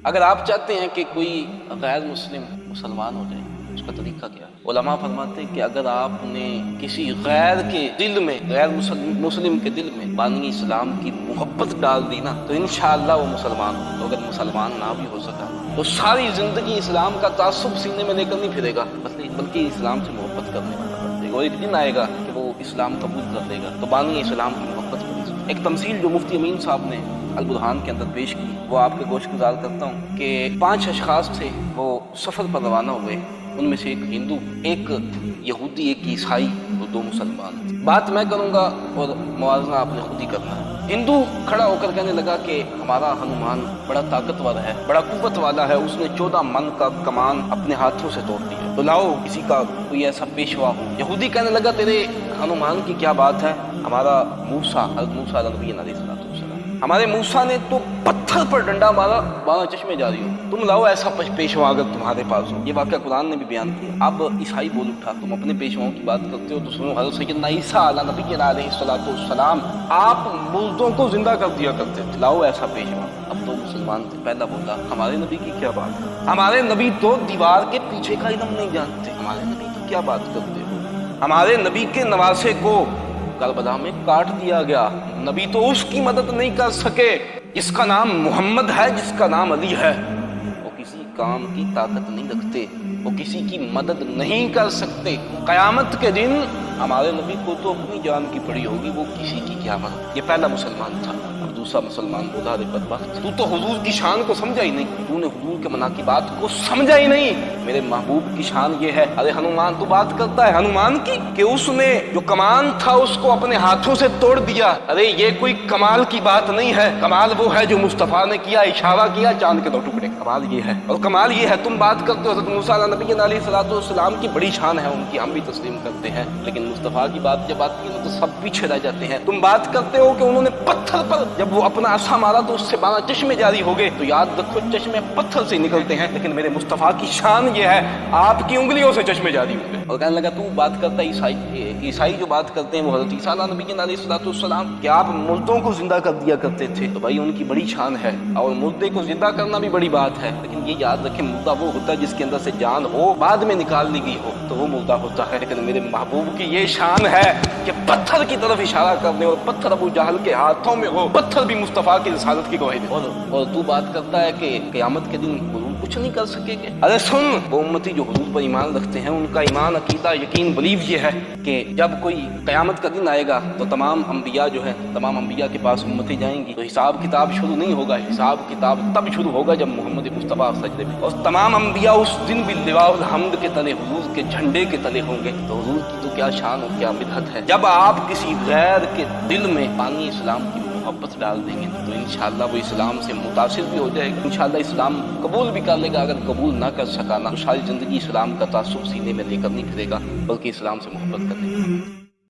اگر آپ چاہتے ہیں کہ کوئی غیر مسلم مسلمان ہو جائے، اس کا طریقہ کیا ہے؟ علماء فرماتے ہیں کہ اگر آپ نے کسی غیر کے دل میں، غیر مسلم کے دل میں بانی اسلام کی محبت ڈال دی نا، تو انشاءاللہ وہ مسلمان ہو۔ تو اگر مسلمان نہ بھی ہو سکا تو ساری زندگی اسلام کا تعصب سینے میں لے کر نہیں پھرے گا، بلکہ اسلام سے محبت کرنے والا بن جائے گا، اور ایک دن آئے گا کہ وہ اسلام قبول کر لے گا۔ تو بانی اسلام کی محبت کی ایک تمثیل جو مفتی امین صاحب نے البرہان کے اندر پیش کی، وہ آپ کے گوش گزار کرتا ہوں کہ 5 اشخاص تھے، وہ سفر پر روانہ ہوئے، ان میں سے ایک ہندو، ایک یہودی، ایک عیسائی اور 2 مسلمان۔ بات میں کروں گا اور موازنہ آپ نے خود ہی کرنا ہے۔ ہندو کھڑا ہو کر کہنے لگا کہ ہمارا ہنومان بڑا طاقتور ہے، بڑا قوت والا ہے، اس نے 14 من کا کمان اپنے ہاتھوں سے توڑ دیا، تو لاؤ کسی کا کوئی ایسا پیشوا ہو۔ یہودی کہنے لگا تیرے ہنومان کی کیا بات ہے، ہمارا موسیٰ، حضرت موسیٰ نبی علیہ الصلوۃ والسلام، ہمارے موسیٰ نے تو پتھر پر ڈنڈا مارا، 12 چشمے جاری ہو، تم لاؤ ایسا پیشوا اگر تمہارے پاس ہو۔ یہ واقعہ قرآن نے بھی بیان کیا۔ اب عیسائی بول اٹھا، تم اپنے پیشواؤں کی بات کرتے ہو تو سنو، حضرت سیدنا عیسیٰ نبی علیہ الصلوۃ والسلام آپ مردوں کو زندہ کر دیا کرتے تھے، لاؤ ایسا پیشوا۔ اب 2 مسلمان تھے، پہلا بولا ہمارے نبی کی کیا بات ہے، ہمارے نبی تو دیوار کے پیچھے کا علم نہیں جانتے، ہمارے نبی کی کیا بات کرتے ہو، ہمارے نبی کے نواسے کو کربلا میں کاٹ دیا گیا، نبی تو اس کی مدد نہیں کر سکے، جس کا نام محمد ہے، جس کا نام علی ہے، وہ کسی کام کی طاقت نہیں رکھتے، وہ کسی کی مدد نہیں کر سکتے۔ قیامت کے دن ہمارے نبی کو تو اپنی جان کی پڑی ہوگی، وہ کسی کی کیا مدد۔ یہ پہلا مسلمان تھا۔ اب دوسرا مسلمان بولا، ارے بدبخت، تو حضور کی شان کو سمجھا ہی نہیں، تو نے حضور کے مناقبات کو سمجھا ہی نہیں۔ میرے محبوب کی شان یہ ہے، ارے ہنومان تو بات کرتا ہے ہنومان کی کہ اس نے جو کمان تھا اس کو اپنے ہاتھوں سے توڑ دیا، ارے یہ کوئی کمال کی بات نہیں ہے، کمال وہ ہے جو مصطفیٰ نے کیا، اشارہ کیا چاند کے 2 ٹکڑے، کمال یہ ہے، اور کمال یہ ہے تم بات کرتے ہو حضرت موسیٰ نبی علیہ الصلوۃ والسلام کی بڑی شان ہے ان کی، ہم بھی تسلیم کرتے ہیں، لیکن مصطفیٰ کی بات جب آتی ہے تو سب پیچھے رہ جاتے ہیں۔ تم بات کرتے ہو کہ انہوں نے پتھر پر جب وہ اپنا عصا مارا تو اس سے 12 چشمے جاری ہو گئے، تو یاد رکھو چشمے پتھر سے نکلتے ہیں، لیکن میرے مصطفیٰ کی شان یہ ہے آپ کی انگلیوں سے چشمے جاری ہو گئے۔ اور کہنے لگا تو بات کرتا ہے عیسائی جو بات کرتے ہیں وہ حضرت عیسیٰ نبی علیہ الصلوۃ والسلام کہ آپ مردوں کو زندہ کر دیا کرتے تھے، تو بھائی ان کی بڑی شان ہے، اور مردے کو زندہ کرنا بھی بڑی بات ہے، لیکن یہ یاد رکھیں مردہ وہ ہوتا ہے جس کے اندر سے جان ہو، بعد میں نکال لی گئی ہو تو وہ مردہ ہوتا ہے، لیکن میرے محبوب کی یہ شان ہے کہ پتھر کی طرف اشارہ کرنے، اور پتھر ابو جہل کے ہاتھوں میں ہو، پتھر بھی مصطفیٰ کی رسالت کی گواہی دے، اور تو بات کرتا ہے کہ قیامت کے دن حضور کچھ نہیں کر سکے گے۔ ارے سن، وہ امتی جو حضور پر ایمان رکھتے ہیں ان کا ایمان، عقیدہ، یقین، بلیو یہ ہے کہ جب کوئی قیامت کا دن آئے گا تو تمام انبیاء جو ہیں، تمام انبیاء کے پاس امتیں جائیں گی، تو حساب کتاب شروع نہیں ہوگا، حساب کتاب تب شروع ہوگا جب محمد مصطفیٰ سجدے میں، اور تمام انبیاء اس دن بھی لواء الحمد کے تلے، حضور کے جھنڈے کے تلے ہوں گے۔ تو حضور کی تو کیا شان اور کیا مدحت ہے، جب آپ کسی غیر کے دل میں پانی اسلام کی محبت ڈال دیں گے تو انشاءاللہ وہ اسلام سے متاثر بھی ہو جائے گا، انشاءاللہ اسلام قبول بھی کر لے گا۔ اگر قبول نہ کر سکا نا، تو ساری زندگی اسلام کا تعصب سینے میں لے کر نہیں پھرے گا، بلکہ اسلام سے محبت کرے گا۔